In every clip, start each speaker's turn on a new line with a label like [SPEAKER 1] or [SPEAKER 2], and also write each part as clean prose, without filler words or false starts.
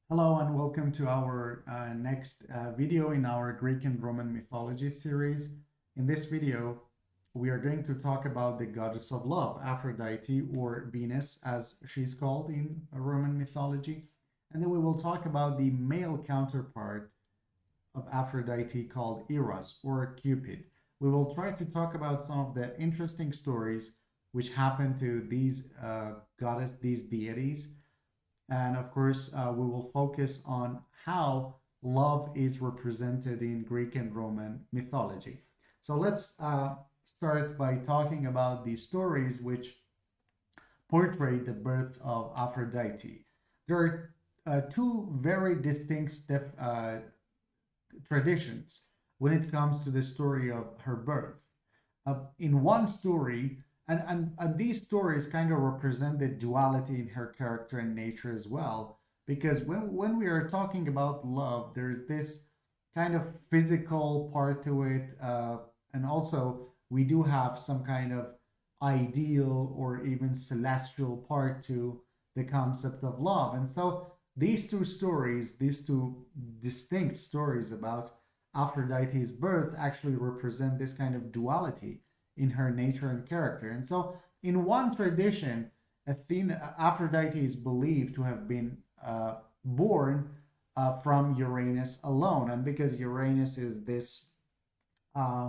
[SPEAKER 1] Hello and welcome to our next video in our Greek and Roman mythology series. In this video, we are going to talk about the goddess of love, Aphrodite, or Venus as she's called in Roman mythology. And then we will talk about the male counterpart of Aphrodite called Eros or Cupid. We will try to talk about some of the interesting stories which happen to these these deities, and of course, we will focus on how love is represented in Greek and Roman mythology. So let's start by talking about the stories which portray the birth of Aphrodite. There are two very distinct traditions when it comes to the story of her birth. In one story, and these stories kind of represent the duality in her character and nature as well, because when we are talking about love, there's this kind of physical part to it, and also we do have some kind of ideal or even celestial part to the concept of love. And so these two distinct stories about Aphrodite's birth actually represent this kind of duality in her nature and character. And so, in one tradition, Aphrodite is believed to have been born from Uranus alone. And because Uranus is this uh,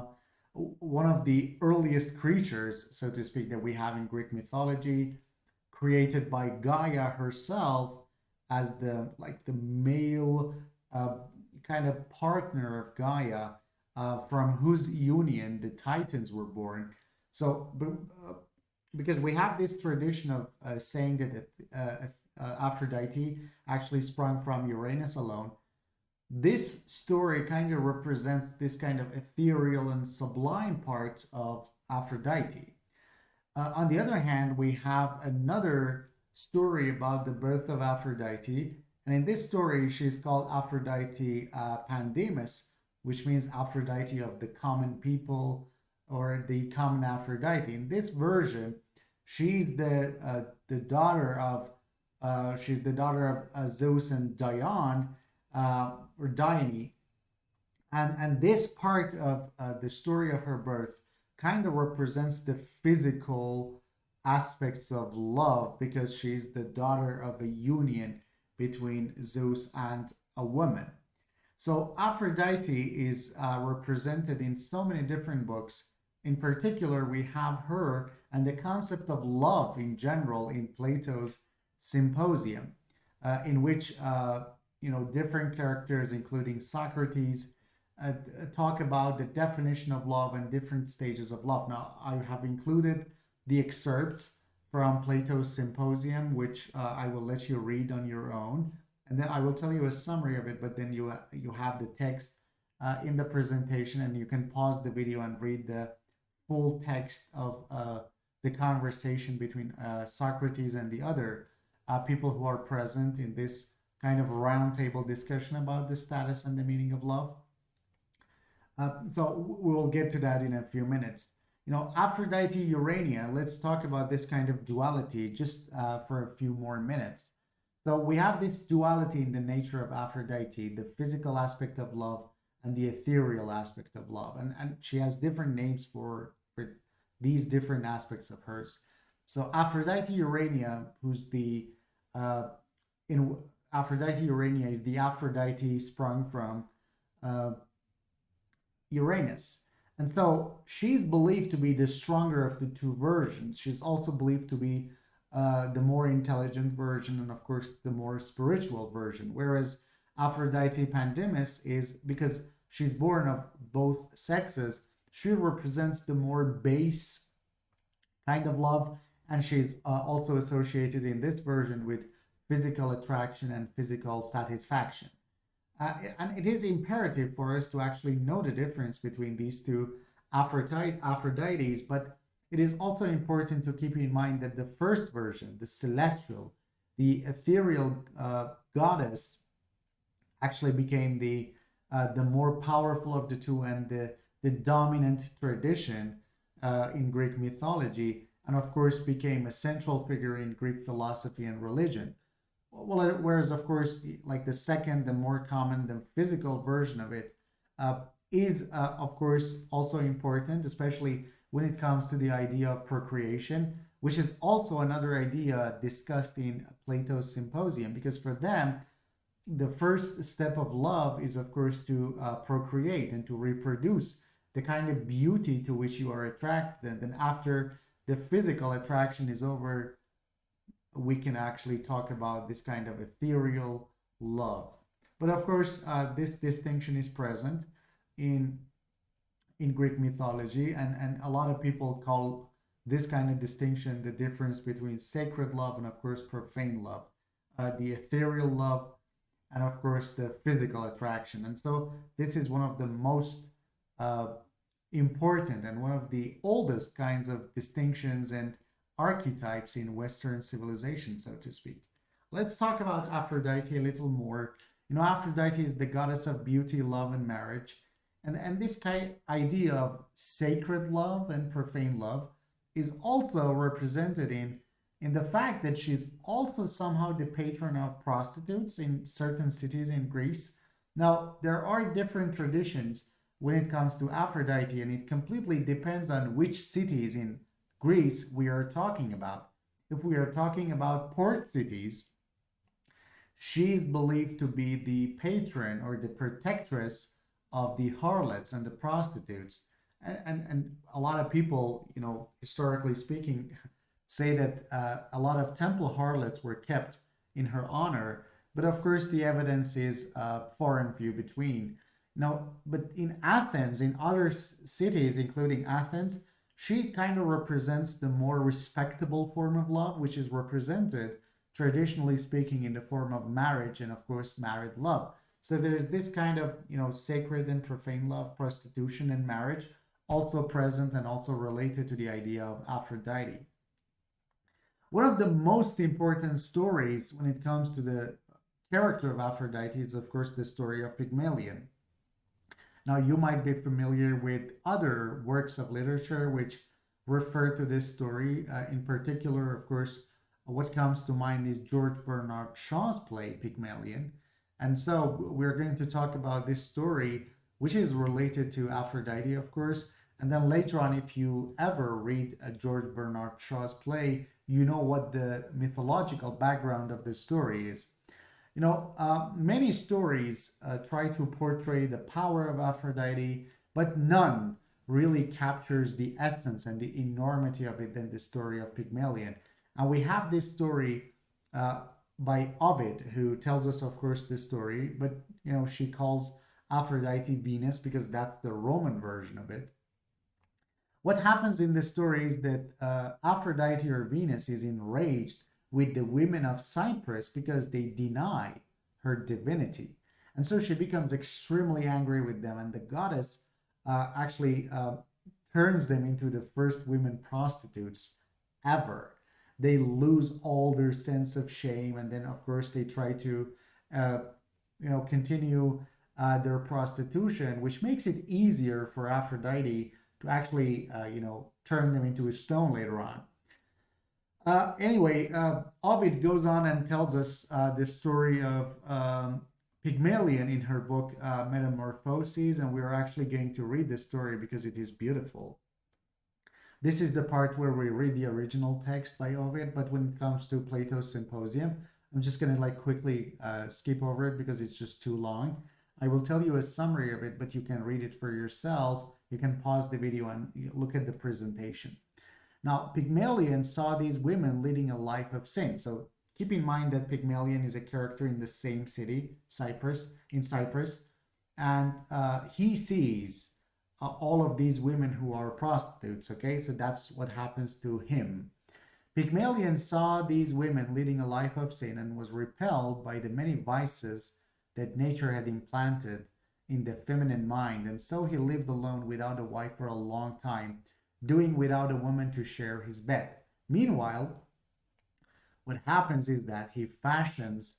[SPEAKER 1] one of the earliest creatures, so to speak, that we have in Greek mythology, created by Gaia herself as the male kind of partner of Gaia, from whose union the Titans were born. So, because we have this tradition of saying that Aphrodite actually sprung from Uranus alone, this story kind of represents this kind of ethereal and sublime part of Aphrodite. On the other hand, we have another story about the birth of Aphrodite. And in this story, she's called Aphrodite Pandemis, which means Aphrodite of the common people or the common Aphrodite. In this version, she's the daughter of Zeus and Dione, or Dione, and this part of the story of her birth kind of represents the physical aspects of love, because she's the daughter of a union between Zeus and a woman. So Aphrodite is represented in so many different books. In particular, we have her and the concept of love in general in Plato's Symposium, in which different characters, including Socrates, talk about the definition of love and different stages of love. Now, I have included the excerpts from Plato's Symposium, which I will let you read on your own, and then I will tell you a summary of it. But then you have the text in the presentation, and you can pause the video and read the full text of the conversation between Socrates and the other people who are present in this kind of roundtable discussion about the status and the meaning of love. So we will get to that in a few minutes. Aphrodite Urania, let's talk about this kind of duality just for a few more minutes. So we have this duality in the nature of Aphrodite, the physical aspect of love and the ethereal aspect of love. And she has different names for these different aspects of hers. So Aphrodite Urania, who's the in Aphrodite Urania is the Aphrodite sprung from Uranus. And so she's believed to be the stronger of the two versions. She's also believed to be the more intelligent version, and of course the more spiritual version. Whereas Aphrodite Pandemis is, because she's born of both sexes, she represents the more base kind of love, and she's also associated in this version with physical attraction and physical satisfaction. And it is imperative for us to actually know the difference between these two Aphrodites, but it is also important to keep in mind that the first version, the celestial, the ethereal goddess, actually became the more powerful of the two, and the dominant tradition in Greek mythology, and of course became a central figure in Greek philosophy and religion. well, whereas of course, like the second, the more common, the physical version of it uh, is of course also important, especially when it comes to the idea of procreation, which is also another idea discussed in Plato's Symposium, because for them, the first step of love is of course to procreate and to reproduce the kind of beauty to which you are attracted. And then after the physical attraction is over, we can actually talk about this kind of ethereal love. But of course, this distinction is present in Greek mythology, and a lot of people call this kind of distinction the difference between sacred love and of course profane love, the ethereal love, and of course the physical attraction. And so this is one of the most uh, important and one of the oldest kinds of distinctions and archetypes in Western civilization, so to speak. Let's talk about Aphrodite a little more. You know, Aphrodite is the goddess of beauty, love, and marriage. And this kind idea of sacred love and profane love is also represented in the fact that she's also somehow the patron of prostitutes in certain cities in Greece. Now, there are different traditions when it comes to Aphrodite, and it completely depends on which cities in Greece we are talking about. If we are talking about port cities, she is believed to be the patron or the protectress of the harlots and the prostitutes. And a lot of people, you know, historically speaking, say that a lot of temple harlots were kept in her honor. But of course, the evidence is far and few between. Now, but in Athens, in other cities, including Athens, she kind of represents the more respectable form of love, which is represented, traditionally speaking, in the form of marriage and, of course, married love. So there is this kind of, you know, sacred and profane love, prostitution, and marriage also present and also related to the idea of Aphrodite. One of the most important stories when it comes to the character of Aphrodite is, of course, the story of Pygmalion. Now, you might be familiar with other works of literature which refer to this story. In particular, of course, what comes to mind is George Bernard Shaw's play, Pygmalion. And so we're going to talk about this story, which is related to Aphrodite, of course. And then later on, if you ever read George Bernard Shaw's play, you know what the mythological background of the story is. You know, many stories try to portray the power of Aphrodite, but none really captures the essence and the enormity of it than the story of Pygmalion. And we have this story by Ovid, who tells us, of course, this story, but, you know, she calls Aphrodite Venus because that's the Roman version of it. What happens in the story is that Aphrodite or Venus is enraged with the women of Cyprus because they deny her divinity. And so she becomes extremely angry with them, and the goddess actually turns them into the first women prostitutes ever. They lose all their sense of shame, and then, of course, they try to, uh, continue their prostitution, which makes it easier for Aphrodite to actually, turn them into a stone later on. Anyway, Ovid goes on and tells us the story of Pygmalion in her book Metamorphoses, and we are actually going to read this story because it is beautiful. This is the part where we read the original text by Ovid, but when it comes to Plato's Symposium, I'm just going to like quickly skip over it because it's just too long. I will tell you a summary of it, but you can read it for yourself. You can pause the video and look at the presentation. Now, Pygmalion saw these women leading a life of sin. So keep in mind that Pygmalion is a character in the same city, Cyprus, and he sees all of these women who are prostitutes. Okay, so that's what happens to him. Pygmalion saw these women leading a life of sin and was repelled by the many vices that nature had implanted in the feminine mind, and so he lived alone without a wife for a long time, doing without a woman to share his bed. Meanwhile, what happens is that he fashions,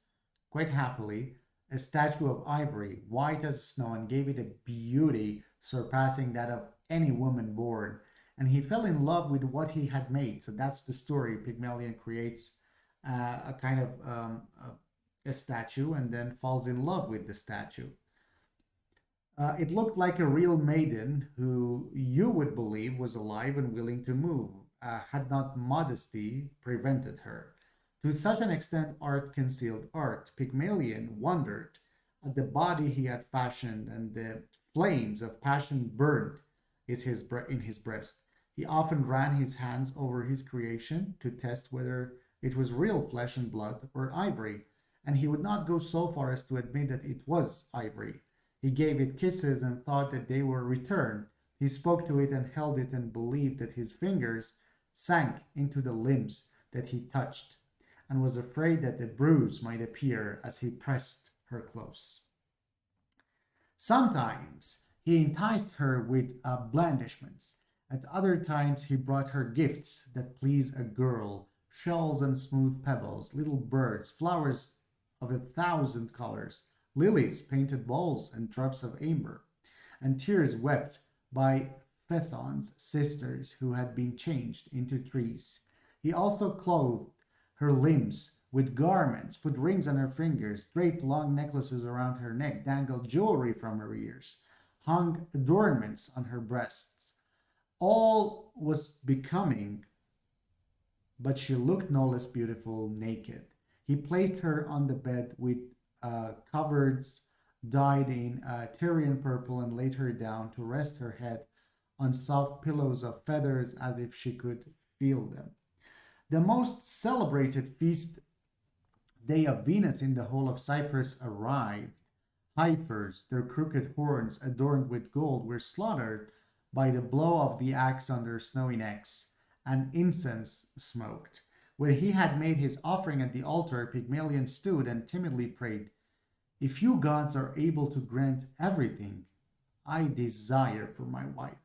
[SPEAKER 1] quite happily, a statue of ivory, white as snow, and gave it a beauty surpassing that of any woman born. And he fell in love with what he had made. So that's the story. Pygmalion creates a kind of a statue and then falls in love with the statue. It looked like a real maiden who you would believe was alive and willing to move, had not modesty prevented her. To such an extent, art concealed art. Pygmalion wondered at the body he had fashioned, and the flames of passion burned in his breast. He often ran his hands over his creation to test whether it was real flesh and blood or ivory, and he would not go so far as to admit that it was ivory. He gave it kisses and thought that they were returned. He spoke to it and held it and believed that his fingers sank into the limbs that he touched, and was afraid that a bruise might appear as he pressed her close. Sometimes he enticed her with blandishments. At other times he brought her gifts that please a girl, shells and smooth pebbles, little birds, flowers of 1,000 colors, lilies, painted balls, and drops of amber, and tears wept by Phaethon's sisters who had been changed into trees. He also clothed her limbs with garments, put rings on her fingers, draped long necklaces around her neck, dangled jewelry from her ears, hung adornments on her breasts. All was becoming, but she looked no less beautiful naked. He placed her on the bed with coverts dyed in Tyrian purple and laid her down to rest her head on soft pillows of feathers as if she could feel them. The most celebrated feast day of Venus in the whole of Cyprus arrived. Heifers, their crooked horns adorned with gold, were slaughtered by the blow of the axe on their snowy necks, and incense smoked. When he had made his offering at the altar, Pygmalion stood and timidly prayed, "If you gods are able to grant everything I desire for my wife."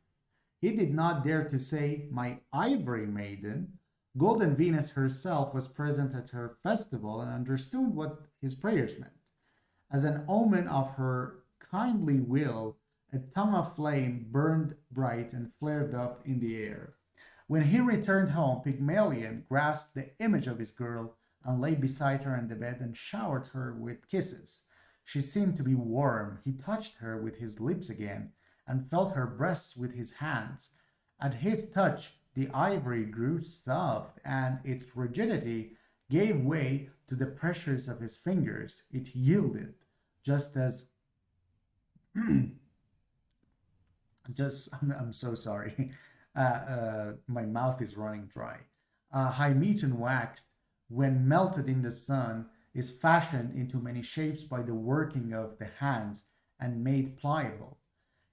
[SPEAKER 1] He did not dare to say, "My ivory maiden." Golden Venus herself was present at her festival and understood what his prayers meant. As an omen of her kindly will, a tongue of flame burned bright and flared up in the air. When he returned home, Pygmalion grasped the image of his girl and lay beside her on the bed and showered her with kisses. She seemed to be warm. He touched her with his lips again and felt her breasts with his hands. At his touch, the ivory grew soft, and its rigidity gave way to the pressures of his fingers. It yielded, just as I'm so sorry. My mouth is running dry. Hymeton wax, when melted in the sun, is fashioned into many shapes by the working of the hands and made pliable.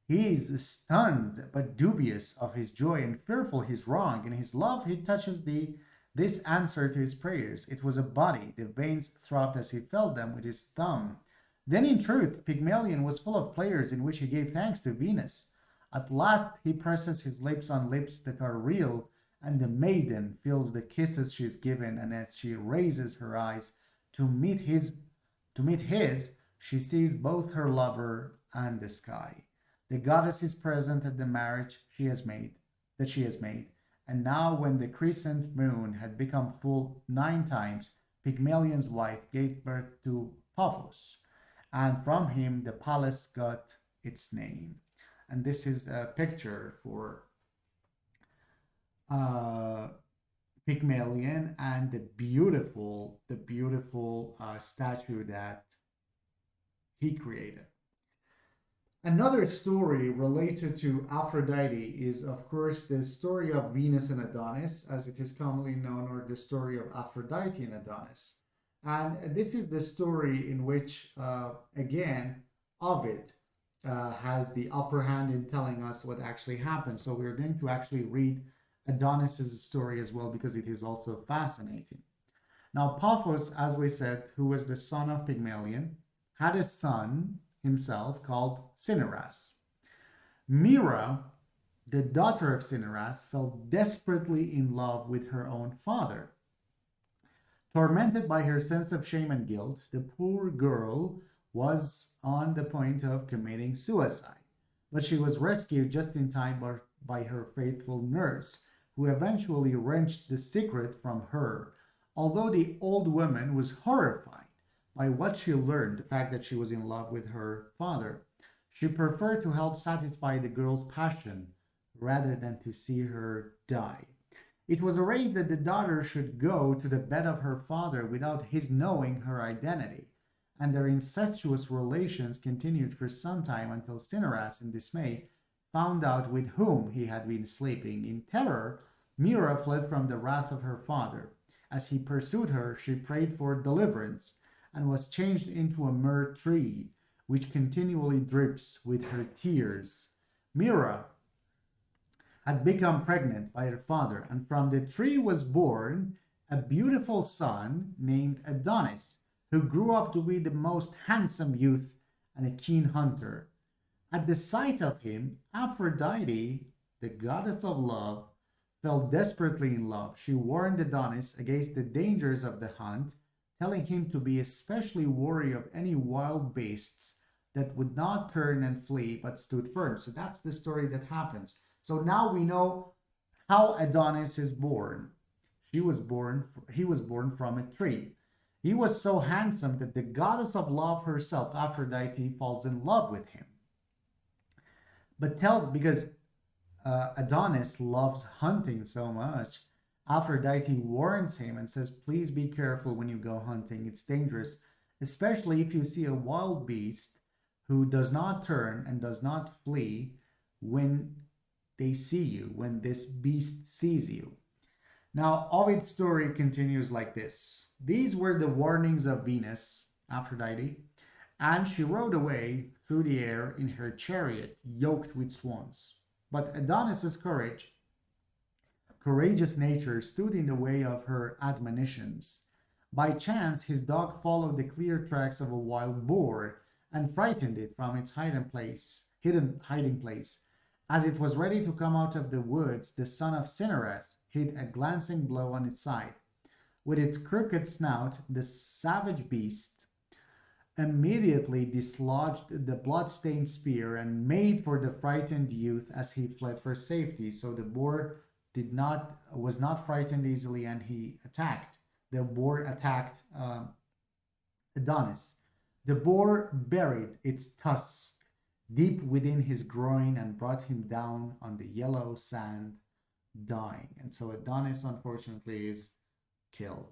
[SPEAKER 1] He is stunned but dubious of his joy and fearful his wrong. In his love he touches this answer to his prayers. It was a body. The veins throbbed as he felt them with his thumb. Then in truth Pygmalion was full of prayers in which he gave thanks to Venus. At last he presses his lips on lips that are real, and the maiden feels the kisses she is given, and as she raises her eyes to meet his, she sees both her lover and the sky. The goddess is present at the marriage she has made, and now when the crescent moon had become full 9 times, Pygmalion's wife gave birth to Paphos, and from him the palace got its name. And this is a picture for Pygmalion and the beautiful statue that he created. Another story related to Aphrodite is, of course, the story of Venus and Adonis, as it is commonly known, or the story of Aphrodite and Adonis. And this is the story in which, again, Ovid has the upper hand in telling us what actually happened. So we're going to actually read Adonis's story as well, because it is also fascinating. Now, Paphos, as we said, who was the son of Pygmalion, had a son himself called Cinyras. Mira, the daughter of Cinyras, fell desperately in love with her own father. Tormented by her sense of shame and guilt, the poor girl was on the point of committing suicide, but she was rescued just in time by her faithful nurse, who eventually wrenched the secret from her. Although the old woman was horrified by what she learned, the fact that she was in love with her father. She preferred to help satisfy the girl's passion rather than to see her die. It was arranged that the daughter should go to the bed of her father without his knowing her identity, and their incestuous relations continued for some time until Cinyras, in dismay, found out with whom he had been sleeping. In terror, Mira fled from the wrath of her father. As he pursued her, she prayed for deliverance and was changed into a myrrh tree, which continually drips with her tears. Mira had become pregnant by her father, and from the tree was born a beautiful son named Adonis, who grew up to be the most handsome youth and a keen hunter. At the sight of him, Aphrodite, the goddess of love, fell desperately in love. She warned Adonis against the dangers of the hunt, telling him to be especially wary of any wild beasts that would not turn and flee but stood firm. So that's the story that happens. So now we know how Adonis is born. He was born from a tree. He was so handsome that the goddess of love herself, Aphrodite, falls in love with him. But because Adonis loves hunting so much, Aphrodite warns him and says, please be careful when you go hunting. It's dangerous, especially if you see a wild beast who does not turn and does not flee when they see you, when this beast sees you. Now, Ovid's story continues like this. These were the warnings of Venus, Aphrodite, and she rode away through the air in her chariot, yoked with swans. But Adonis's courageous nature stood in the way of her admonitions. By chance, his dog followed the clear tracks of a wild boar and frightened it from its hiding place. As it was ready to come out of the woods, the son of Cinyras hit a glancing blow on its side. With its crooked snout, the savage beast immediately dislodged the blood-stained spear and made for the frightened youth as he fled for safety. So the boar was not frightened easily, and he attacked. The boar attacked Adonis. The boar buried its tusk deep within his groin and brought him down on the yellow sand, dying. And so Adonis, unfortunately, is killed.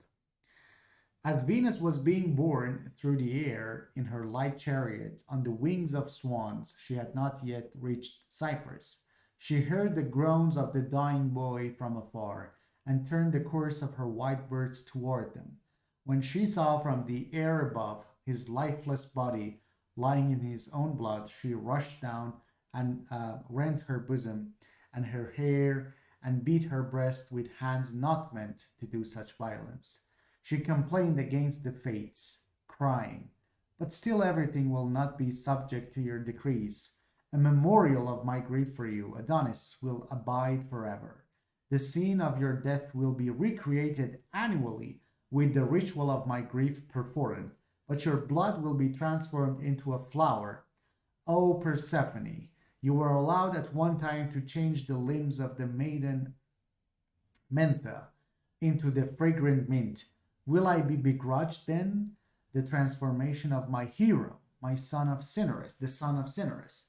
[SPEAKER 1] As Venus was being borne through the air in her light chariot on the wings of swans, she had not yet reached Cyprus. She heard the groans of the dying boy from afar and turned the course of her white birds toward them. When she saw from the air above his lifeless body lying in his own blood, she rushed down and rent her bosom and her hair and beat her breast with hands not meant to do such violence. She complained against the fates, crying, "But still everything will not be subject to your decrees. A memorial of my grief for you, Adonis, will abide forever. The scene of your death will be recreated annually with the ritual of my grief performed, but your blood will be transformed into a flower. O Persephone, you were allowed at one time to change the limbs of the maiden Mentha into the fragrant mint. Will I be begrudged then the transformation of my hero, my son of Cinyras, the son of Cinyras?"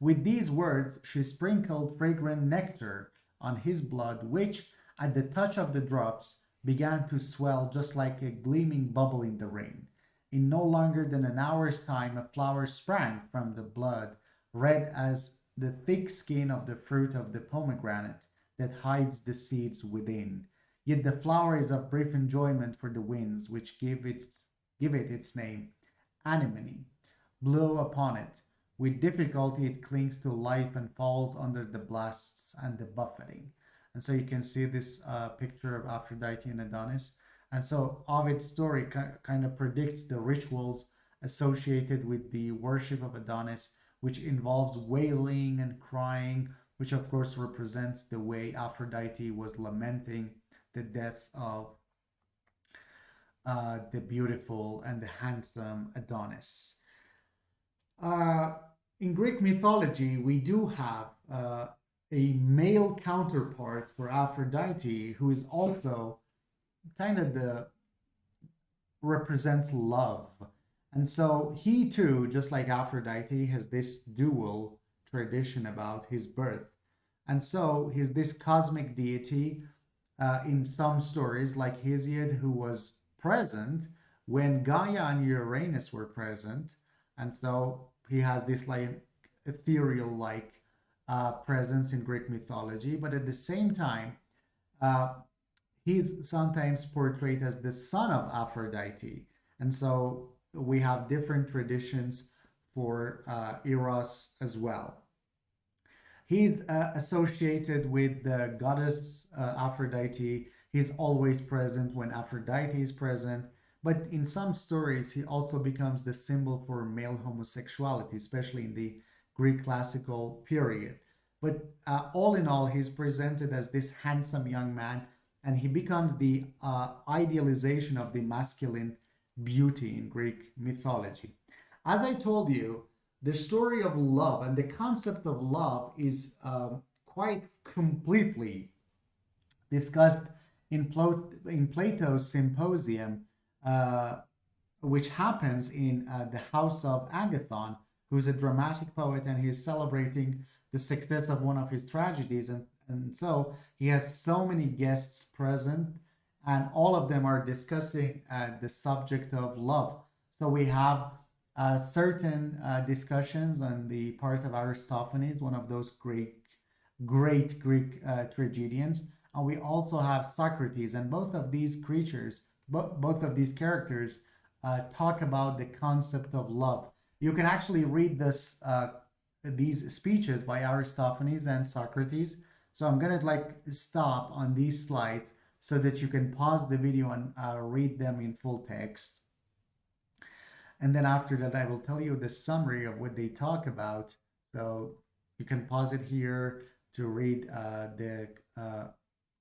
[SPEAKER 1] With these words, she sprinkled fragrant nectar on his blood, which, at the touch of the drops, began to swell just like a gleaming bubble in the rain. In no longer than an hour's time, a flower sprang from the blood, red as the thick skin of the fruit of the pomegranate that hides the seeds within. Yet the flower is of brief enjoyment for the winds, which give it its name, anemone, blow upon it. With difficulty it clings to life and falls under the blasts and the buffeting. And so you can see this picture of Aphrodite and Adonis. And so Ovid's story kind of predicts the rituals associated with the worship of Adonis, which involves wailing and crying, which of course represents the way Aphrodite was lamenting the death of the beautiful and the handsome Adonis. In Greek mythology, we do have a male counterpart for Aphrodite, who is also kind of represents love. And so he too, just like Aphrodite, has this dual tradition about his birth. And so he's this cosmic deity in some stories, like Hesiod, who was present when Gaia and Uranus were present. And so he has this like ethereal like presence in Greek mythology. But at the same time, uh, he's sometimes portrayed as the son of Aphrodite. And so we have different traditions for Eros as well. He's associated with the goddess Aphrodite. He's always present when Aphrodite is present. But in some stories, he also becomes the symbol for male homosexuality, especially in the Greek classical period. But all in all, he's presented as this handsome young man, and he becomes the idealization of the masculine beauty in Greek mythology. As I told you, the story of love and the concept of love is quite completely discussed in Plato's Symposium, uh, which happens in the house of Agathon, who's a dramatic poet, and he's celebrating the success of one of his tragedies. And so he has so many guests present, and all of them are discussing the subject of love. So we have certain discussions on the part of Aristophanes, one of those great Greek tragedians. And we also have Socrates, and both of these creatures, both of these characters, talk about the concept of love. You can actually read these speeches by Aristophanes and Socrates. So I'm gonna like stop on these slides so that you can pause the video and read them in full text. And then after that, I will tell you the summary of what they talk about. So you can pause it here to read the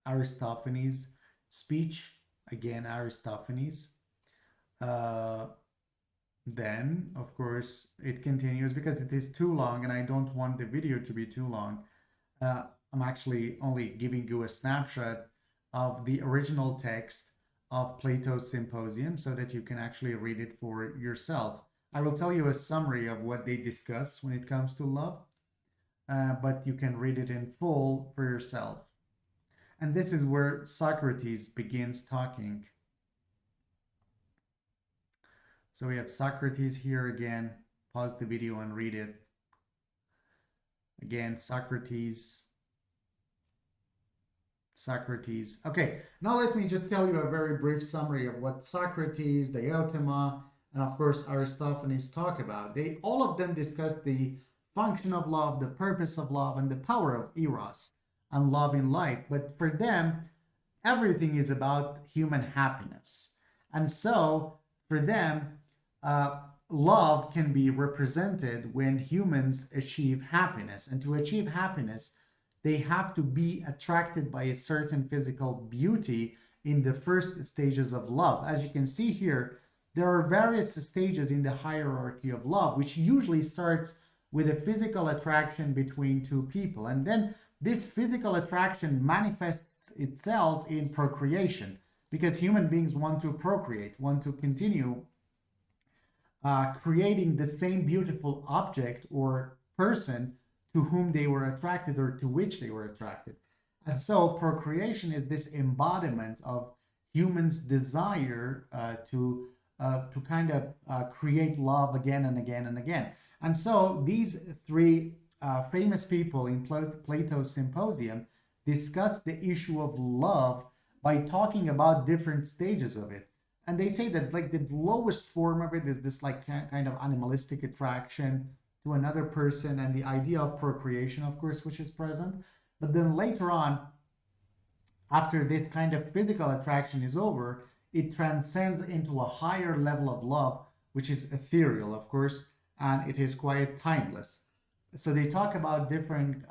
[SPEAKER 1] Aristophanes speech. Again, Aristophanes. Uh, then, of course, it continues because it is too long and I don't want the video to be too long. I'm actually only giving you a snapshot of the original text of Plato's Symposium so that you can actually read it for yourself. I will tell you a summary of what they discuss when it comes to love, but you can read it in full for yourself. And this is where Socrates begins talking. So we have Socrates here again. Pause the video and read it. Again, Socrates. Okay, now let me just tell you a very brief summary of what Socrates, Diotima, and of course Aristophanes talk about. They all of them discuss the function of love, the purpose of love, and the power of Eros and love in life. But for them, everything is about human happiness. And so for them, love can be represented when humans achieve happiness. And to achieve happiness, they have to be attracted by a certain physical beauty in the first stages of love. As you can see here, there are various stages in the hierarchy of love, which usually starts with a physical attraction between two people. And then this physical attraction manifests itself in procreation, because human beings want to procreate, want to continue creating the same beautiful object or person to whom they were attracted or to which they were attracted. And so procreation is this embodiment of humans' desire to kind of create love again and again and again. And so these three famous people in Plato's Symposium discuss the issue of love by talking about different stages of it. And they say that like the lowest form of it is this like kind of animalistic attraction to another person, and the idea of procreation, of course, which is present. But then later on, after this kind of physical attraction is over, it transcends into a higher level of love, which is ethereal, of course, and it is quite timeless. So they talk about different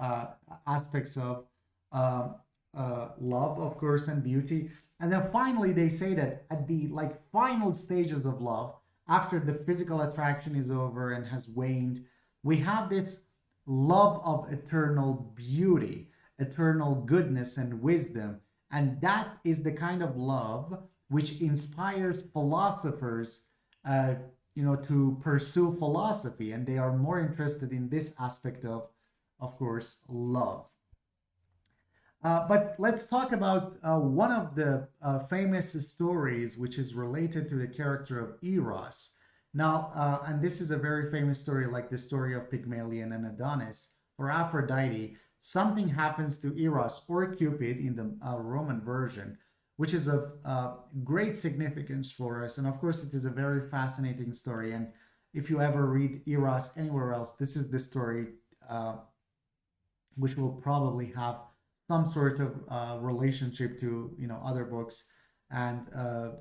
[SPEAKER 1] aspects of love, of course, and beauty. And then finally, they say that at the like final stages of love, after the physical attraction is over and has waned, we have this love of eternal beauty, eternal goodness and wisdom. And that is the kind of love which inspires philosophers, to pursue philosophy, and they are more interested in this aspect of course, love. But let's talk about one of the famous stories, which is related to the character of Eros. Now, and this is a very famous story, like the story of Pygmalion and Adonis. For Aphrodite, something happens to Eros or Cupid in the Roman version, which is of great significance for us. And of course, it is a very fascinating story. And if you ever read Eros anywhere else, this is the story which will probably have some sort of relationship to other books, and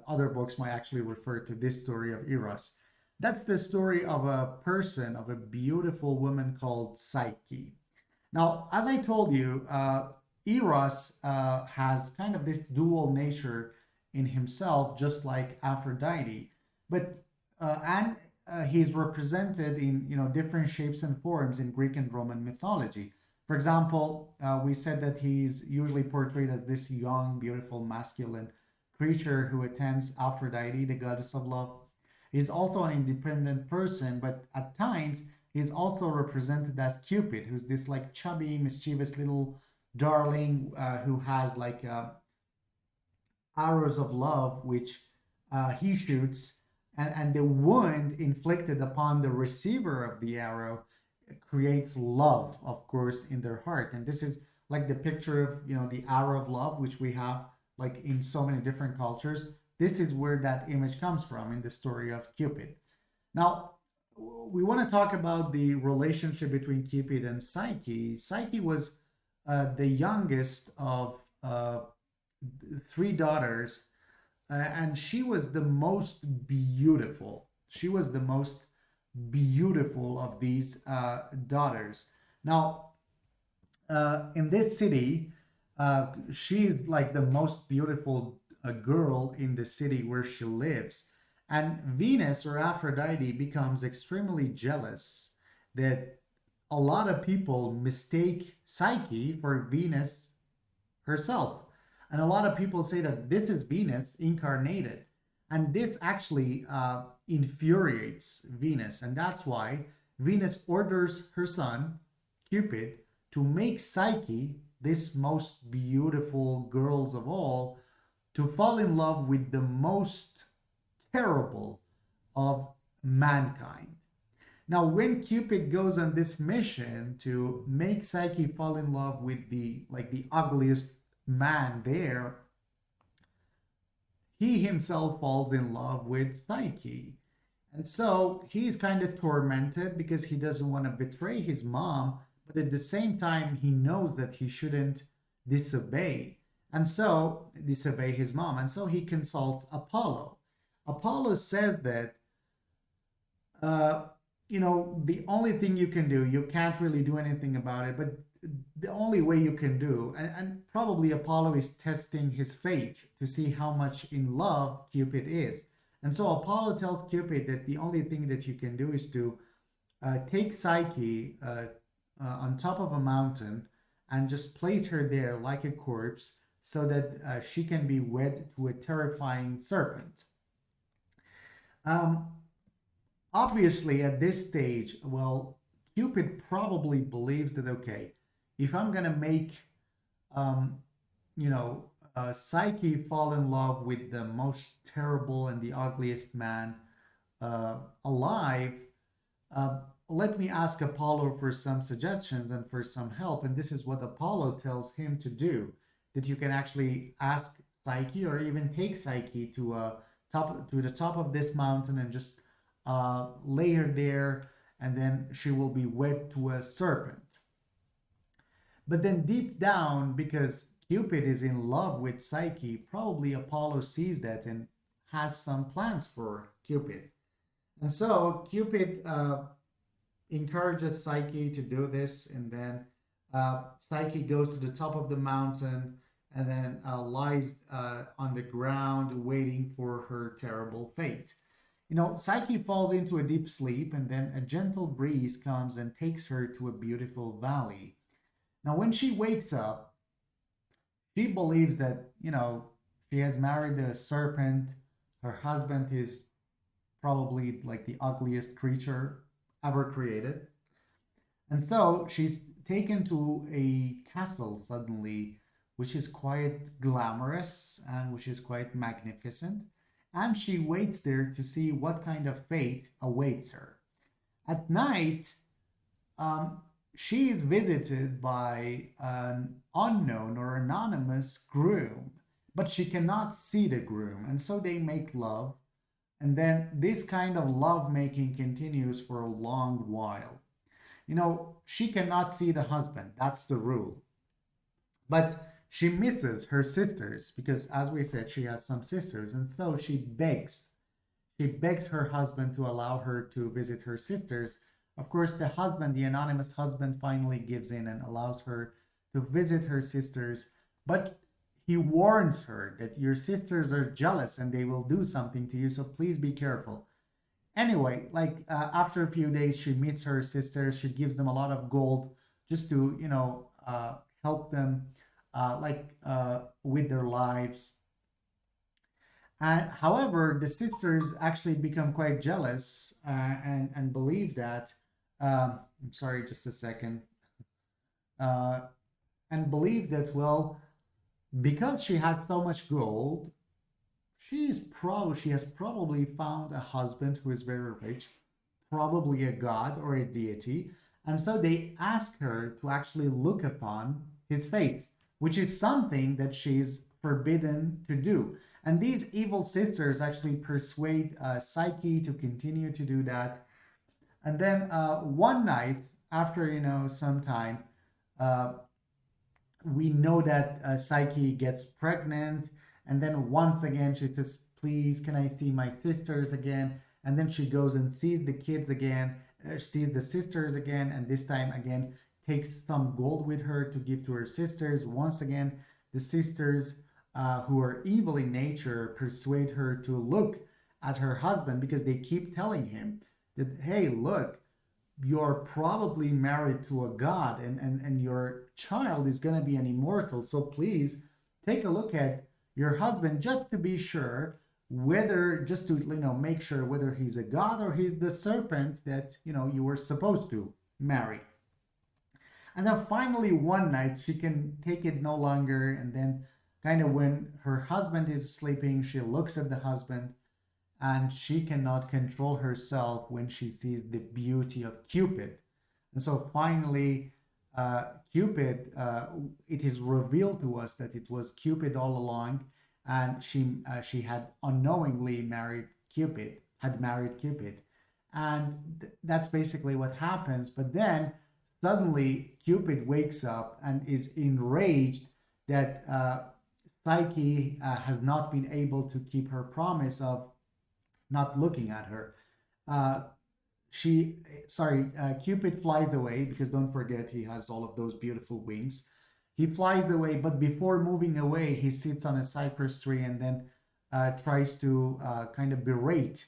[SPEAKER 1] other books might actually refer to this story of Eros. That's the story of a person, of a beautiful woman called Psyche. Now, as I told you, Eros has kind of this dual nature in himself, just like Aphrodite, but and he's represented in different shapes and forms in Greek and Roman mythology. For example, we said that he's usually portrayed as this young, beautiful, masculine creature who attends Aphrodite, the goddess of love. He's also an independent person, but at times he's also represented as Cupid, who's this like chubby, mischievous little darling who has like arrows of love, which he shoots, and the wound inflicted upon the receiver of the arrow creates love, of course, in their heart. And this is like the picture of the arrow of love, which we have like in so many different cultures. This is where that image comes from in the story of Cupid. Now, we want to talk about the relationship between Cupid and Psyche. Psyche was the youngest of three daughters, and she was the most beautiful. She was the most beautiful of these daughters. Now, in this city, she's like the most beautiful girl in the city where she lives. And Venus or Aphrodite becomes extremely jealous that a lot of people mistake Psyche for Venus herself. And a lot of people say that this is Venus incarnated. And this actually infuriates Venus. And that's why Venus orders her son, Cupid, to make Psyche, this most beautiful girls of all, to fall in love with the most terrible of mankind. Now, when Cupid goes on this mission to make Psyche fall in love with the ugliest man there, he himself falls in love with Psyche. And so he's kind of tormented because he doesn't want to betray his mom, but at the same time, he knows that he shouldn't disobey. And so, disobey his mom. And so he consults Apollo. Apollo says that, the only thing you can do, you can't really do anything about it, but the only way you can do, and probably Apollo is testing his faith to see how much in love Cupid is. And so Apollo tells Cupid that the only thing that you can do is to take Psyche on top of a mountain and just place her there like a corpse so that she can be wed to a terrifying serpent. Um, Obviously, at this stage, well, Cupid probably believes that, okay, if I'm going to make, um, Psyche fall in love with the most terrible and the ugliest man alive, let me ask Apollo for some suggestions and for some help. And this is what Apollo tells him to do, that you can actually ask Psyche or even take Psyche to the top of this mountain and just lay her there, and then she will be wed to a serpent. But then deep down, because Cupid is in love with Psyche, probably Apollo sees that and has some plans for Cupid. And so Cupid encourages Psyche to do this, and then Psyche goes to the top of the mountain and then lies on the ground waiting for her terrible fate. Psyche falls into a deep sleep, and then a gentle breeze comes and takes her to a beautiful valley. Now, when she wakes up, she believes that, she has married a serpent. Her husband is probably like the ugliest creature ever created. And so she's taken to a castle suddenly, which is quite glamorous and which is quite magnificent. And she waits there to see what kind of fate awaits her. At night, um, she is visited by an unknown or anonymous groom, but she cannot see the groom. And so they make love. And then this kind of love making continues for a long while. She cannot see the husband. That's the rule. But she misses her sisters because, as we said, she has some sisters. And so she begs. She begs her husband to allow her to visit her sisters. Of course, the husband, the anonymous husband, finally gives in and allows her to visit her sisters. But he warns her that your sisters are jealous and they will do something to you. So please be careful. Anyway, after a few days, she meets her sisters. She gives them a lot of gold just to, help them, with their lives. And however, the sisters actually become quite jealous and believe that. I'm sorry, just a second. Uh, and believe that, well, because she has so much gold, she has probably found a husband who is very rich, probably a god or a deity, and so they ask her to actually look upon his face, which is something that she's forbidden to do. And these evil sisters actually persuade Psyche to continue to do that. And then one night, after some time, uh, we know that Psyche gets pregnant, and then once again she says, "Please, can I see my sisters again?" And then she goes and sees the kids again, sees the sisters again, and this time again takes some gold with her to give to her sisters. Once again, the sisters, who are evil in nature, persuade her to look at her husband because they keep telling him that, hey, look, you're probably married to a god, and your child is going to be an immortal. So please take a look at your husband just to be sure whether, just to make sure whether he's a god or he's the serpent that you were supposed to marry. And then finally one night she can take it no longer, and then kind of when her husband is sleeping, she looks at the husband and she cannot control herself when she sees the beauty of Cupid. And so finally, Cupid, it is revealed to us that it was Cupid all along, and she had unknowingly had married Cupid. And that's basically what happens. But then suddenly Cupid wakes up and is enraged that Psyche has not been able to keep her promise of not looking at her. Uh, Cupid flies away because don't forget he has all of those beautiful wings. He flies away, but before moving away, he sits on a cypress tree and then tries to kind of berate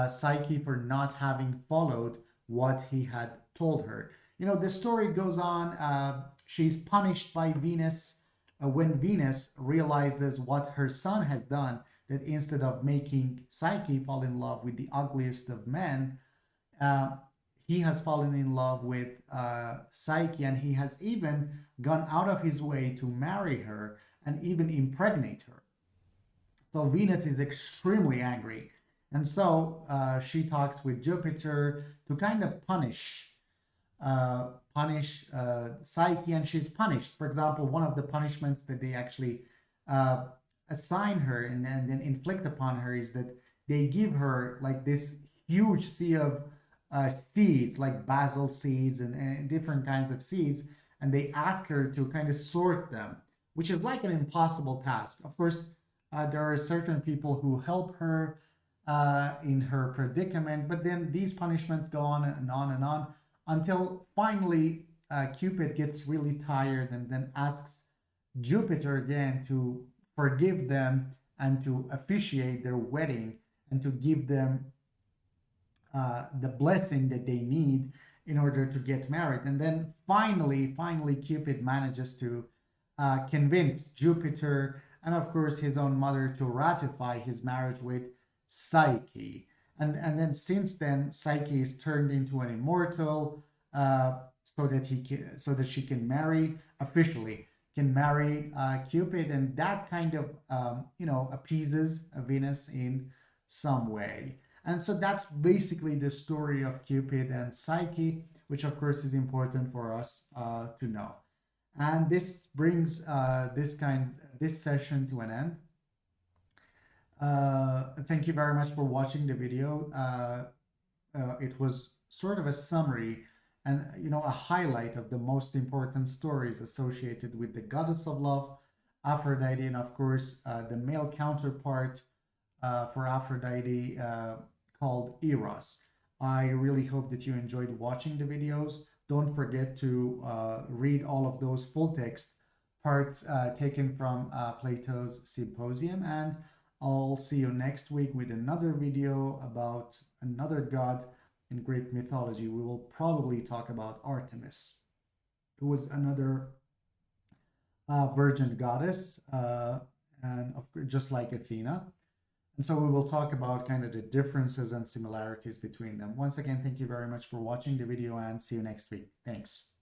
[SPEAKER 1] Psyche for not having followed what he had told her. The story goes on. She's punished by Venus when Venus realizes what her son has done, that instead of making Psyche fall in love with the ugliest of men, uh, he has fallen in love with Psyche, and he has even gone out of his way to marry her and even impregnate her. So Venus is extremely angry. And so she talks with Jupiter to kind of punish Psyche, and she's punished. For example, one of the punishments that they actually assign her and then inflict upon her is that they give her like this huge sea of seeds, like basil seeds and different kinds of seeds, and they ask her to kind of sort them, which is like an impossible task. Of course, there are certain people who help her in her predicament, but then these punishments go on and on and on until finally Cupid gets really tired and then asks Jupiter again to forgive them and to officiate their wedding and to give them the blessing that they need in order to get married. And then finally, Cupid manages to convince Jupiter and, of course, his own mother to ratify his marriage with Psyche. And then since then, Psyche is turned into an immortal, so that she can marry officially, can marry Cupid, and that kind of appeases Venus in some way. And so that's basically the story of Cupid and Psyche, which of course is important for us to know. And this brings this session to an end. Thank you very much for watching the video. It was sort of a summary and a highlight of the most important stories associated with the goddess of love, Aphrodite, and of course the male counterpart for Aphrodite called Eros. I really hope that you enjoyed watching the videos. Don't forget to read all of those full text parts taken from Plato's Symposium, and I'll see you next week with another video about another god in Greek mythology. We will probably talk about Artemis, who was another virgin goddess, and just like Athena. And so we will talk about kind of the differences and similarities between them. Once again, thank you very much for watching the video and see you next week. Thanks.